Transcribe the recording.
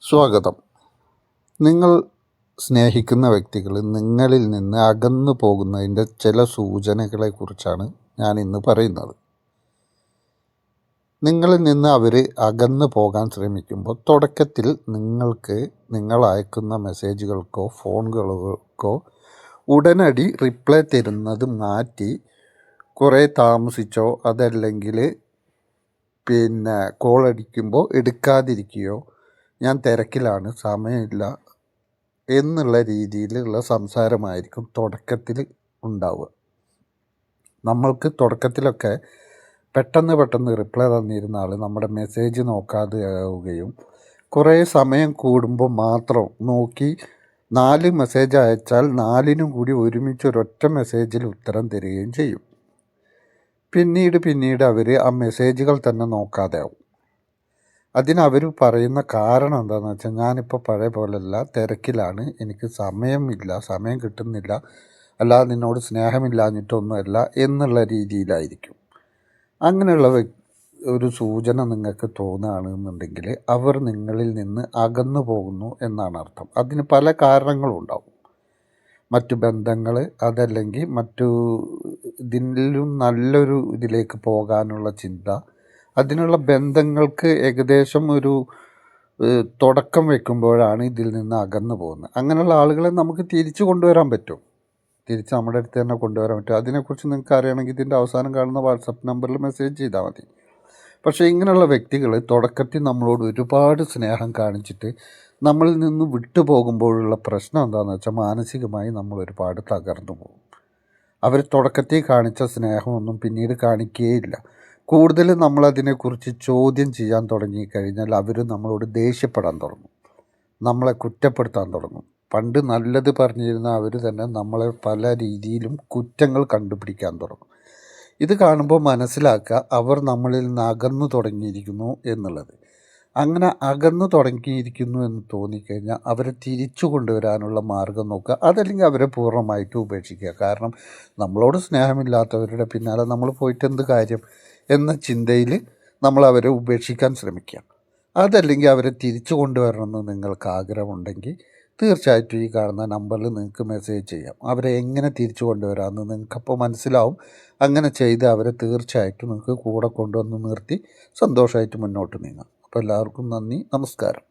സ്വാഗതം. നിങ്ങൾ സ്നേഹിക്കുന്ന വ്യക്തികൾ നിങ്ങളിൽ നിന്ന് അകന്നു പോകുന്നതിൻ്റെ ചില സൂചനകളെക്കുറിച്ചാണ് ഞാൻ ഇന്ന് പറയുന്നത്. നിങ്ങളിൽ നിന്ന് അവർ അകന്നു പോകാൻ ശ്രമിക്കുമ്പോൾ തുടക്കത്തിൽ നിങ്ങൾ അയക്കുന്ന മെസ്സേജുകൾക്കോ ഫോണുകൾക്കോ ഉടനടി റിപ്ലൈ തരുന്നത് മാറ്റി കുറേ താമസിച്ചോ അതല്ലെങ്കിൽ കോൾ അടിക്കുമ്പോൾ എടുക്കാതിരിക്കുകയോ ഞാൻ തിരക്കിലാണ് സമയമില്ല എന്നുള്ള രീതിയിലുള്ള സംസാരമായിരിക്കും തുടക്കത്തിൽ ഉണ്ടാവുക. നമ്മൾക്ക് തുടക്കത്തിലൊക്കെ പെട്ടെന്ന് റിപ്ലൈ തന്നിരുന്ന ആൾ നമ്മുടെ മെസ്സേജ് നോക്കാതെ ആവുകയും കുറേ സമയം കൂടുമ്പോൾ മാത്രം നോക്കി 4 മെസ്സേജ് അയച്ചാൽ 4നും കൂടി ഒരുമിച്ച് ഒരൊറ്റ മെസ്സേജിൽ ഉത്തരം തരികയും ചെയ്യും. പിന്നീട് അവർ ആ മെസ്സേജുകൾ തന്നെ നോക്കാതെ ആവും. അതിനവർ പറയുന്ന കാരണം എന്താണെന്ന് വെച്ചാൽ, ഞാനിപ്പോൾ പഴയ പോലെയല്ല, തിരക്കിലാണ്, എനിക്ക് സമയം കിട്ടുന്നില്ല, അല്ലാതെ നിന്നോട് സ്നേഹമില്ലാഞ്ഞിട്ടൊന്നുമല്ല എന്നുള്ള രീതിയിലായിരിക്കും. അങ്ങനെയുള്ള ഒരു സൂചന നിങ്ങൾക്ക് തോന്നുകയാണെന്നുണ്ടെങ്കിൽ അവർ നിങ്ങളിൽ നിന്ന് അകന്നു പോകുന്നു എന്നാണ് അർത്ഥം. അതിന് പല കാരണങ്ങളും ഉണ്ടാവും. മറ്റു ബന്ധങ്ങൾ, അതല്ലെങ്കിൽ ഇതിലും നല്ലൊരു ഇതിലേക്ക് പോകാനുള്ള ചിന്ത, അതിനുള്ള ബന്ധങ്ങൾക്ക് ഏകദേശം ഒരു തുടക്കം വയ്ക്കുമ്പോഴാണ് ഇതിൽ നിന്ന് അകന്നു പോകുന്നത്. അങ്ങനെയുള്ള ആളുകളെ നമുക്ക് തിരിച്ചു കൊണ്ടുവരാൻ പറ്റും, തിരിച്ച് നമ്മുടെ അടുത്ത് തന്നെ കൊണ്ടുവരാൻ പറ്റും. അതിനെക്കുറിച്ച് നിങ്ങൾക്ക് അറിയണമെങ്കിൽ ഇതിൻ്റെ അവസാനം കാണുന്ന വാട്സപ്പ് നമ്പറിൽ മെസ്സേജ് ചെയ്താൽ മതി. പക്ഷേ ഇങ്ങനെയുള്ള വ്യക്തികൾ തുടക്കത്തിൽ നമ്മളോട് ഒരുപാട് സ്നേഹം കാണിച്ചിട്ട് നമ്മളിൽ നിന്ന് വിട്ടു പോകുമ്പോഴുള്ള പ്രശ്നം എന്താണെന്ന് വെച്ചാൽ, മാനസികമായി നമ്മൾ ഒരുപാട് തകർന്നു പോകും. അവർ തുടക്കത്തിൽ കാണിച്ച സ്നേഹമൊന്നും പിന്നീട് കാണിക്കുകയില്ല. കൂടുതൽ നമ്മളതിനെക്കുറിച്ച് ചോദ്യം ചെയ്യാൻ തുടങ്ങിക്കഴിഞ്ഞാൽ അവർ നമ്മളോട് ദേഷ്യപ്പെടാൻ തുടങ്ങും, നമ്മളെ കുറ്റപ്പെടുത്താൻ തുടങ്ങും. പണ്ട് നല്ലത് പറഞ്ഞിരുന്ന അവർ തന്നെ നമ്മളെ പല രീതിയിലും കുറ്റങ്ങൾ കണ്ടുപിടിക്കാൻ തുടങ്ങും. ഇത് കാണുമ്പോൾ മനസ്സിലാക്കുക, അവർ നമ്മളിൽ നിന്ന് അകന്നു തുടങ്ങിയിരിക്കുന്നു എന്നുള്ളത്. അങ്ങനെ അകന്നു തുടങ്ങിയിരിക്കുന്നു എന്ന് തോന്നിക്കഴിഞ്ഞാൽ അവരെ തിരിച്ചു കൊണ്ടുവരാനുള്ള മാർഗം നോക്കുക, അതല്ലെങ്കിൽ അവരെ പൂർണ്ണമായിട്ട് ഉപേക്ഷിക്കുക. കാരണം നമ്മളോട് സ്നേഹമില്ലാത്തവരുടെ പിന്നാലെ നമ്മൾ പോയിട്ട് എന്ത് കാര്യം എന്ന ചിന്തയിൽ നമ്മൾ അവരെ ഉപേക്ഷിക്കാൻ ശ്രമിക്കുക. അതല്ലെങ്കിൽ അവരെ തിരിച്ചു കൊണ്ടുവരണമെന്ന് നിങ്ങൾക്ക് ആഗ്രഹമുണ്ടെങ്കിൽ തീർച്ചയായിട്ടും ഈ കാണുന്ന നമ്പറിൽ നിങ്ങൾക്ക് മെസ്സേജ് ചെയ്യാം. അവരെ എങ്ങനെ തിരിച്ചു കൊണ്ടുവരാമെന്ന് നിങ്ങൾക്കപ്പോൾ മനസ്സിലാവും. അങ്ങനെ ചെയ്ത് അവരെ തീർച്ചയായിട്ടും നിങ്ങൾക്ക് കൂടെ കൊണ്ടുവന്ന് നിർത്തി സന്തോഷമായിട്ട് മുന്നോട്ട് നീങ്ങാം. അപ്പോൾ എല്ലാവർക്കും നന്ദി, നമസ്കാരം.